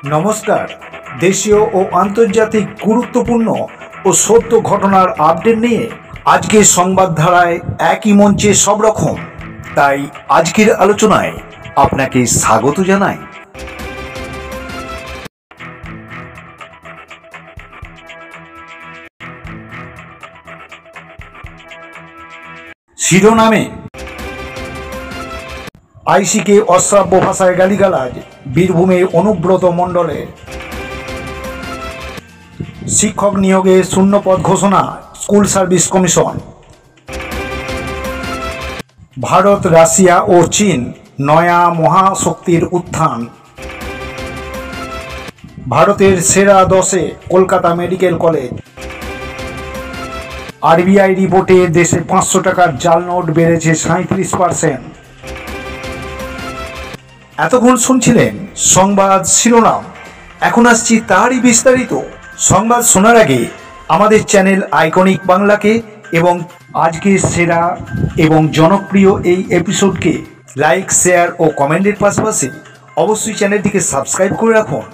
নমস্কার। দেশীয় ও আন্তর্জাতিক গুরুত্বপূর্ণ ও সত্য ঘটনার আপডেট নিয়ে আজকের সংবাদ ধারায় একই মঞ্চে সব রকম, তাই আজকের আলোচনায় আপনাকে স্বাগত জানাই। শিরোনামে আইসিকে অশ্রাব্য ভাষায় গালিগালাজ বীরভূমের অনুব্রত মণ্ডলের। শিক্ষক নিয়োগে শূন্যপদ ঘোষণা school service commission. Bharat, Russia ও চীন নয়া মহাশক্তির উত্থান। ভারতের সেরা 10-এ কলকাতা মেডিকেল কলেজ। আরবিআই রিপোর্টে দেশে 500 টাকার জাল নোট বেড়েছে 37%। এতক্ষণ শুনছিলেন সংবাদ শিরোনাম, এখন আসছি তারই বিস্তারিত। সংবাদ শোনার আগে আমাদের চ্যানেল আইকনিক বাংলাকে এবং আজকের সেরা এবং জনপ্রিয় এই এপিসোডকে লাইক, শেয়ার ও কমেন্টের পাশাপাশি অবশ্যই চ্যানেলটিকে সাবস্ক্রাইব করে রাখুন।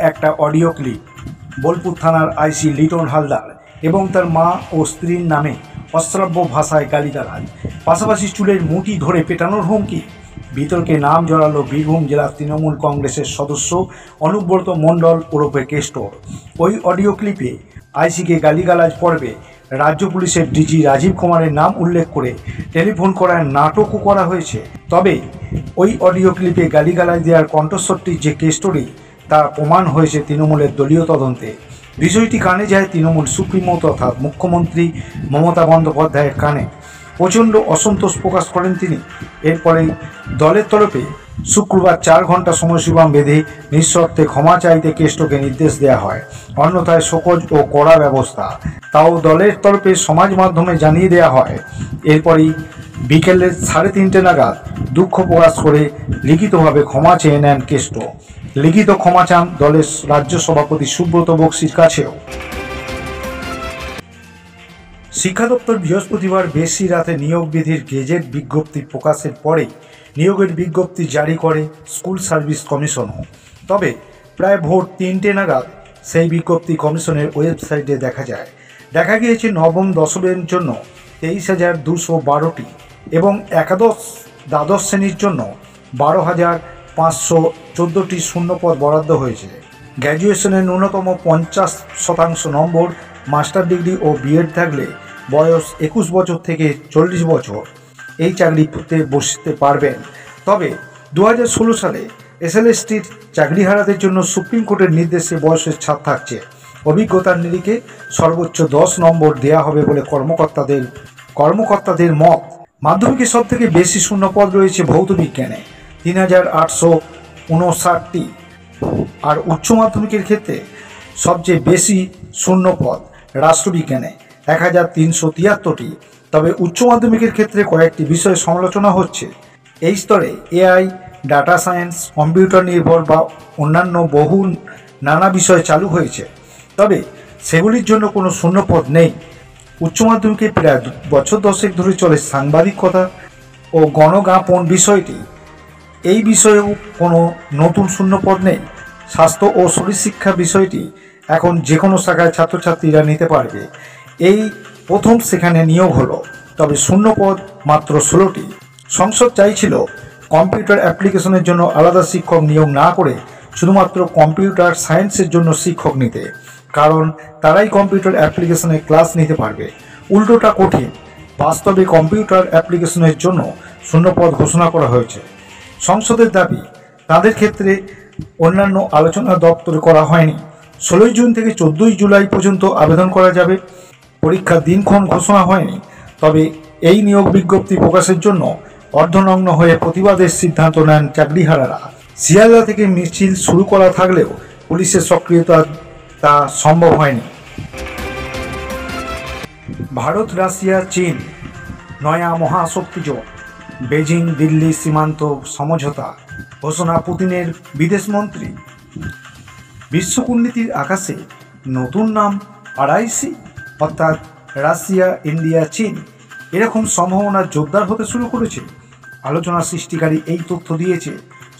একটা অডিও ক্লিপ। বোলপুর থানার আইসি লিটন হালদার এবং তার মা ও স্ত্রীর নামে অশ্রাব্য ভাষায় গালিগালাজ, পাশাপাশি চুলের মুঠি ধরে পেটানোর হুমকি। বিতর্কে নাম জড়ালো বীরভূম জেলা তৃণমূল কংগ্রেসের সদস্য অনুব্রত মণ্ডল ওরফে কেষ্টর। ওই অডিও ক্লিপে আইসিকে গালিগালাজ পর্বে রাজ্য পুলিশের ডিজি রাজীব কুমারের নাম উল্লেখ করে টেলিফোন করার নাটকও করা হয়েছে। তবে ওই অডিও ক্লিপে গালিগালাজ দেওয়ার কণ্ঠস্বরটি যে কেষ্টরই, তা প্রমাণ হয়েছে তৃণমূলের দলীয় তদন্তে। বিষয়টি কানে যায় তৃণমূল সুপ্রিমো তথা মুখ্যমন্ত্রী মমতা বন্দ্যোপাধ্যায়ের কানে। প্রচণ্ড অসন্তোষ প্রকাশ করেন তিনি। এরপরে দলের তরফে শুক্রবার 4 ঘন্টা সময়সীমা বেঁধে নিঃশর্তে ক্ষমা চাইতে কেষ্টকে নির্দেশ দেওয়া হয়, অন্যথায় শোকজ ও কড়া ব্যবস্থা। তাও দলের তরফে সমাজ মাধ্যমে জানিয়ে দেওয়া হয়। এরপরই বিকেলে 3:30 নাগাদ দুঃখ প্রকাশ করে লিখিতভাবে ক্ষমা চেয়ে নেন কেষ্ট। লিখিত ক্ষমা চান দলের রাজ্য সভাপতি সুব্রত বক্সির কাছেও। শিক্ষা দপ্তর বৃহস্পতিবার বেশি রাতে নিয়োগ বিধির গেজেট বিজ্ঞপ্তি প্রকাশের পরে নিয়োগের বিজ্ঞপ্তি জারি করে স্কুল সার্ভিস কমিশনও। তবে প্রায় ভোর 3টে নাগাদ সেই বিজ্ঞপ্তি কমিশনের ওয়েবসাইটে দেখা গিয়েছে নবম দশমের জন্য 23,212টি এবং একাদশ দ্বাদশ শ্রেণীর জন্য 12,514টি শূন্যপদ বরাদ্দ হয়েছে। গ্র্যাজুয়েশনের ন্যূনতম 50% নম্বর, মাস্টার ডিগ্রি ও বিএড থাকলে বয়স 21 বছর থেকে 40 বছর এই চাকরিতে বসতে পারবেন। তবে 2016 সালে এসএলএসটির চাকরিহারাদের জন্য সুপ্রিম কোর্টের নির্দেশে বয়সের ছাড় থাকছে। অভিজ্ঞতার নিরিখে সর্বোচ্চ 10 নম্বর দেওয়া হবে বলে কর্মকর্তাদের মত। মাধ্যমিকে সব থেকে বেশি শূন্যপদ রয়েছে ভৌত বিজ্ঞানে 3,859টি, আর উচ্চ মাধ্যমিকের ক্ষেত্রে সবচেয়ে বেশি শূন্যপদ রাষ্ট্রবিজ্ঞানে 1,373টি। তবে উচ্চ মাধ্যমিকের ক্ষেত্রে কয়েকটি বিষয়ে সমালোচনা হচ্ছে। এই স্তরে এআই, ডাটা সায়েন্স, কম্পিউটার নির্ভর বা অন্যান্য বহু নানা বিষয় চালু হয়েছে, তবে সেগুলির জন্য কোনো শূন্যপদ নেই। উচ্চ মাধ্যমিকে প্রায় বছর 10 ধরে চলে সাংবাদিকতা ও গণজ্ঞাপন বিষয়টি। এই বিষয়েও কোনো নতুন শূন্যপদ নেই। স্বাস্থ্য ও শরীরশিক্ষা বিষয়টি এখন যে কোনো শাখায় ছাত্রছাত্রীরা নিতে পারবে। এই প্রথম সেখানে নিয়োগ হলো, তবে শূন্যপদ মাত্র 16টি। সংসদ চাইছিল কম্পিউটার অ্যাপ্লিকেশনের জন্য আলাদা শিক্ষক নিয়োগ না করে শুধুমাত্র কম্পিউটার সায়েন্সের জন্য শিক্ষক নিতে, কারণ তারাই কম্পিউটার অ্যাপ্লিকেশনে ক্লাস নিতে পারবে। উল্টোটা কঠিন। বাস্তবে কম্পিউটার অ্যাপ্লিকেশনের জন্য শূন্যপদ ঘোষণা করা হয়েছে। সংসদের দাবি, তাদের ক্ষেত্রে অন্যান্য আলোচনা দপ্তরে করা হয়নি। 16 জুন থেকে 14 জুলাই পর্যন্ত আবেদন করা যাবে। পরীক্ষার দিনক্ষণ ঘোষণা হয়নি। তবে এই নিয়োগ বিজ্ঞপ্তি প্রকাশের জন্য অর্ধনগ্ন হয়ে প্রতিবাদের সিদ্ধান্ত নেন চাকরিহারারা। শিয়ালদা থেকে মিছিল শুরু করা থাকলেও পুলিশের সক্রিয়তা তা সম্ভব হয়নি। ভারত, রাশিয়া, চীন নয়া মহাশক্তি জোট। বেজিং দিল্লি সীমান্ত সমঝোতা ঘোষণা পুতিনের বিদেশমন্ত্রী। বিশ্ব কূটনীতির আকাশে নতুন নাম আরআইসি, অর্থাৎ রাশিয়া, ইন্ডিয়া, চীন এরকম সম্ভাবনা জোরদার হতে শুরু করেছে। আলোচনা সৃষ্টিকারী এই তথ্য দিয়েছে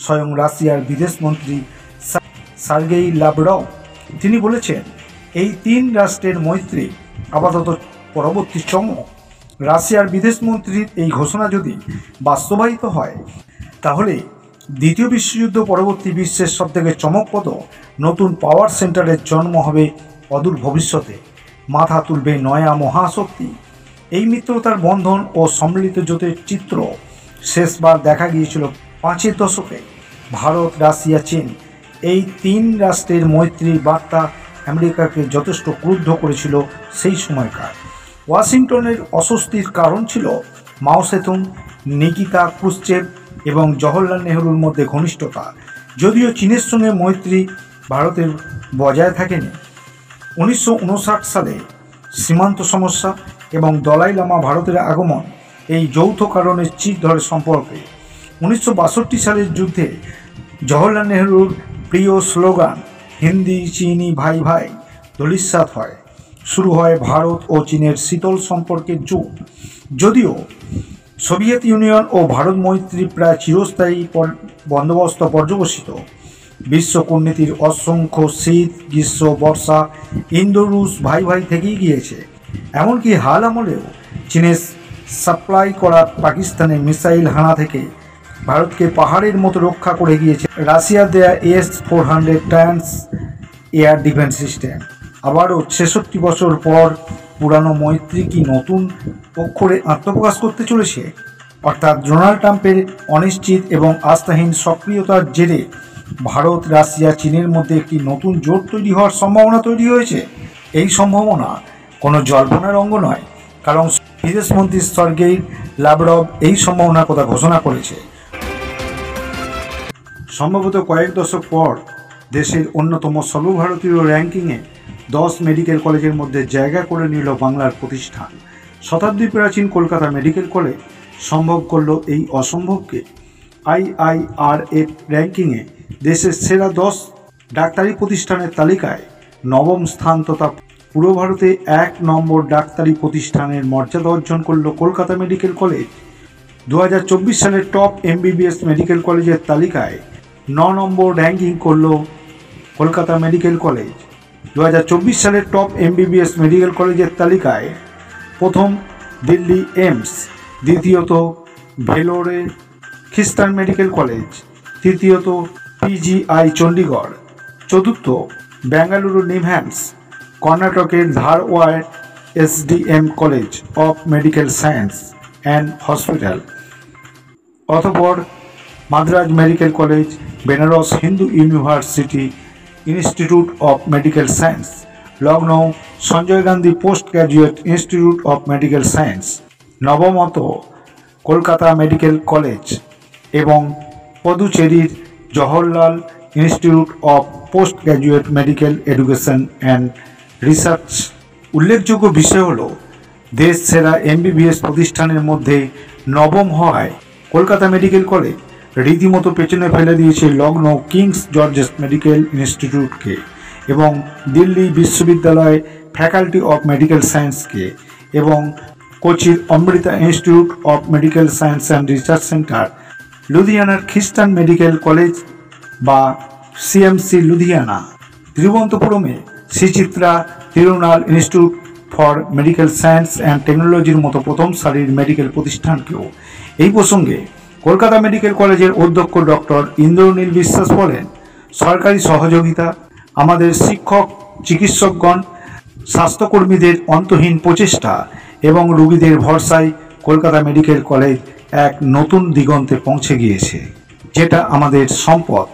স্বয়ং রাশিয়ার বিদেশমন্ত্রী সার্গেই লাভরভ। তিনি বলেছেন, এই তিন রাষ্ট্রের মৈত্রী আপাতত পরবর্তী চমক। রাশিয়ার বিদেশমন্ত্রীর এই ঘোষণা যদি বাস্তবায়িত হয়, তাহলে দ্বিতীয় বিশ্বযুদ্ধ পরবর্তী বিশ্বের সবথেকে চমকপ্রদ নতুন পাওয়ার সেন্টারের জন্ম হবে অদূর ভবিষ্যতে। মাথা তুলবে নয়া মহাশক্তি। এই মিত্রতার বন্ধন ও সম্মিলিত জোটের চিত্র শেষবার দেখা গিয়েছিল 5-এর দশকে। ভারত, রাশিয়া, চীন এই তিন রাষ্ট্রের মৈত্রীর বার্তা আমেরিকাকে যথেষ্ট ক্রুদ্ধ করেছিল সেই সময়কার। ওয়াশিংটনের অস্বস্তির কারণ ছিল মাও সেতুং, নিকিতা ক্রুশ্চেভ এবং জওহরলাল নেহরুর মধ্যে ঘনিষ্ঠতা। যদিও চীনের সঙ্গে মৈত্রী ভারতের বজায় থাকেনি। 1959 সালে সীমান্ত সমস্যা এবং দলাই লামা ভারতের আগমন এই যৌথ কারণে চির ধরে সম্পর্কে। 1962 সালের যুদ্ধে জওহরলাল নেহরুর প্রিয় স্লোগান হিন্দি চীনি ভাই ভাই ধূলিসাৎ হয়। শুরু হয় ভারত ও চীনের শীতল সম্পর্কের যুগ। যদিও সোভিয়েত ইউনিয়ন ও ভারত মৈত্রী প্রায় চিরস্থায়ী বন্দোবস্ত পর্যবসিত, বিশ্ব কূটনীতির অসংখ্য শীত, গ্রীষ্ম, বর্ষা ইন্দো রুশ ভাই ভাই থেকেই গিয়েছে। এমনকি হাল আমলেও চীনের সাপ্লাই করা পাকিস্তানের মিসাইল হানা থেকে ভারতকে পাহাড়ের মতো রক্ষা করে গিয়েছে রাশিয়ার দেয়া S-400 trans air defence system. আবারও 66 বছর পর পুরানো মৈত্রী কি নতুন অক্ষরে আত্মপ্রকাশ করতে চলেছে? অর্থাৎ ডোনাল্ড ট্রাম্পের অনিশ্চিত এবং আস্থাহীন সক্রিয়তার জেরে ভারত, রাশিয়া, চীনের মধ্যে একটি নতুন জোট তৈরি হওয়ার সম্ভাবনা তৈরি হয়েছে। এই সম্ভাবনা কোনো জল্পনার অঙ্গ নয়, কারণ বিদেশমন্ত্রী সার্গেই লাভরভ এই সম্ভাবনার কথা ঘোষণা করেছে। সম্ভবত কয়েক দশক পর দেশের অন্যতম সর্বভারতীয় র্যাঙ্কিংয়ে 10 মেডিকেল কলেজের মধ্যে জায়গা করে নিল বাংলার প্রতিষ্ঠান। শতাব্দী প্রাচীন কলকাতা মেডিকেল কলেজ সম্ভব করল এই অসম্ভবকে। IIRF র্যাঙ্কিংয়ে দেশের সেরা 10 ডাক্তারি প্রতিষ্ঠানের তালিকায় 9ম স্থান তথা পুরো ভারতে 1 নম্বর ডাক্তারি প্রতিষ্ঠানের মর্যাদা অর্জন করল কলকাতা মেডিকেল কলেজ। 2024 সালের টপ MBBS মেডিকেল কলেজের তালিকায় 9 নম্বর র্যাঙ্কিং করল কলকাতা মেডিকেল কলেজ। 2024 সালের টপ MBBS মেডিকেল কলেজের তালিকায় প্রথম দিল্লি এইমস, দ্বিতীয়ত ভেলোরে খ্রিস্টান মেডিকেল কলেজ, তৃতীয়ত PGI চণ্ডীগড়, চতুর্থ বেঙ্গালুরু নিমহ্যান্স, কর্ণাটকের Dharwad SDM college of medical science and hospital, অতঃপর Madras medical college, Banaras Hindu university institute of medical science, Lucknow Sanjay Gandhi post graduate institute of medical science, নবমত কলকাতা মেডিকেল কলেজ এবং পদুচেরির Jawaharlal institute of post graduate medical education and research. উল্লেখযোগ্য বিষয় হল দেশ সেরা MBBS প্রতিষ্ঠানের মধ্যে 9ম হওয়ায় কলকাতা মেডিকেল কলেজ রীতিমতো পেছনে ফেলে দিয়েছে লখনৌ কিংস জর্জেস মেডিকেল ইনস্টিটিউটকে এবং দিল্লি বিশ্ববিদ্যালয় ফ্যাকাল্টি অফ মেডিকেল সায়েন্সকে এবং কোচির Amrita institute of medical science and research centre, লুধিয়ানার খ্রিস্টান মেডিকেল কলেজ বা CMC লুধিয়ানা, তিরুবনন্তপুরমে Sree Chitra Tirunal institute for medical science and টেকনোলজির মতো প্রথম সারির মেডিকেল প্রতিষ্ঠানকেও। এই প্রসঙ্গে কলকাতা মেডিকেল কলেজের অধ্যক্ষ ডক্টর ইন্দ্রনীল বিশ্বাস বলেন, সরকারি সহযোগিতা, আমাদের শিক্ষক, চিকিৎসকগণ, স্বাস্থ্যকর্মীদের অন্তহীন প্রচেষ্টা এবং রোগীদের ভরসায় কলকাতা মেডিকেল কলেজ এক নতুন দিগন্তে পৌঁছে গিয়েছে, যেটা আমাদের সম্পদ।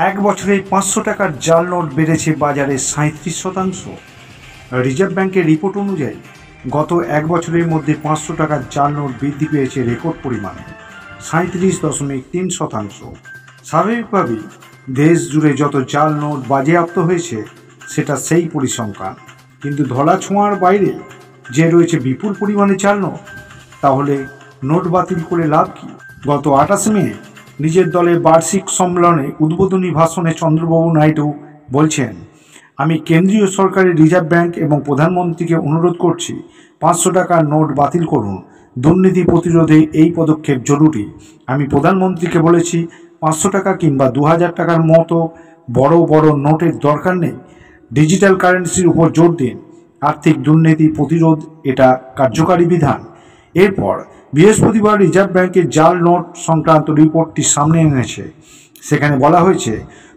1 বছরে 500 টাকার জাল নোট বেড়েছে বাজারে 37%। রিজার্ভ ব্যাংকের রিপোর্ট অনুযায়ী গত 1 বছরের মধ্যে 500 টাকার জাল নোট বৃদ্ধি পেয়েছে রেকর্ড পরিমাণে 37.3%। স্বাভাবিকভাবেই দেশ জুড়ে যত জাল নোট বাজেয়াপ্ত হয়েছে সেটা সেই পরিসংখ্যান, কিন্তু ধরা ছোঁয়ার বাইরে যে রয়েছে বিপুল পরিমাণে জাল নোট, তাহলে নোট বাতিল করে লাভ কি? গত 28 মে নিজের দলের বার্ষিক সম্মেলনে উদ্বোধনী ভাষণে চন্দ্রবাবু নাইডু বলছেন, আমি কেন্দ্রীয় সরকারের রিজার্ভ ব্যাংক এবং প্রধানমন্ত্রীকে অনুরোধ করছি 500 টাকার নোট বাতিল করুন, দুর্নীতি প্রতিরোধে এই পদক্ষেপ জরুরি। আমি প্রধানমন্ত্রীকে বলেছি 500 টাকা কিংবা 2000 টাকার মতো বড় বড় নোটের দরকার নেই, ডিজিটাল কারেন্সির উপর জোর দিন। আর্থিক দুর্নীতি প্রতিরোধ এটা কার্যকারী বিধান। এরপর বৃহস্পতিবার রিজার্ভ ব্যাংকের জাল নোট সংক্রান্ত রিপোর্টটি সামনে এনেছে। সেখানে বলা হয়েছে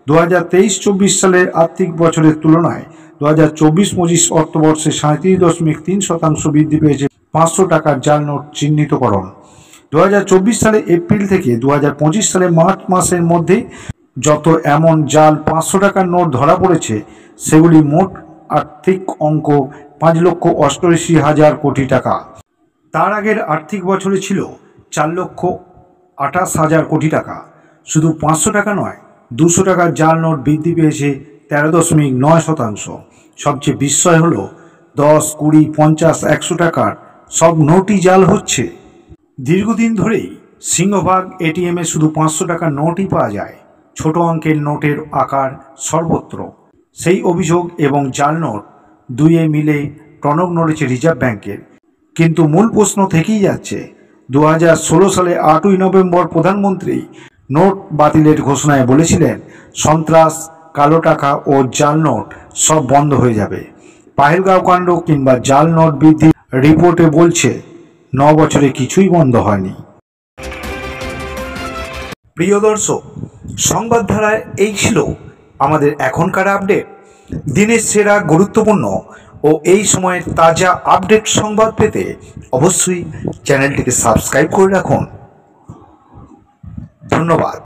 2023-24 সালের আর্থিক বছরের তুলনায় 2024-25 অর্থবর্ষে 37.3% বৃদ্ধি পেয়েছে 500 টাকার জাল নোট চিহ্নিতকরণ। 2024 সালে এপ্রিল থেকে 2025 সালে মার্চ মাসের মধ্যে যত এমন জাল 500 টাকার নোট ধরা পড়েছে সেগুলি মোট আর্থিক অঙ্ক 5,88,000 কোটি টাকা। তার আগের আর্থিক বছরে ছিল 4,28,000 কোটি টাকা। শুধু 500 টাকা নয়, 200 টাকার জাল নোট বৃদ্ধি পেয়েছে 13.9%। সবচেয়ে বিস্ময় হলো 10, 20, 50, 100 টাকার সব নোটই জাল হচ্ছে। দীর্ঘদিন ধরেই সিংহভাগ এটিএমে শুধু 500 টাকার নোটই পাওয়া যায়। ছোট অঙ্কের নোটের আকার সর্বত্র। সেই অভিযোগ এবং জাল নোট দুইয়ে মিলে টনক নড়েছে রিজার্ভ ব্যাংকের। কিন্তু মূল প্রশ্ন থেকেই যাচ্ছে। 2016 সালে 8ই নভেম্বর প্রধানমন্ত্রী নোট বাতিলের ঘোষণায় বলেছিলেন সন্ত্রাস, কালো টাকা ও জাল নোট সব বন্ধ হয়ে যাবে। পাহেলগাঁও কাণ্ড কিংবা জাল নোট বৃদ্ধি রিপোর্টে বলছে 9 বছরে কিছুই বন্ধ হয়নি। প্রিয় দর্শক, সংবাদ ধারায় এই ছিল আমাদের এখনকার আপডেট। দিনের সেরা গুরুত্বপূর্ণ ও এই সময়ের তাজা আপডেট সংবাদ পেতে অবশ্যই চ্যানেলটিকে সাবস্ক্রাইব করে রাখুন। ধন্যবাদ।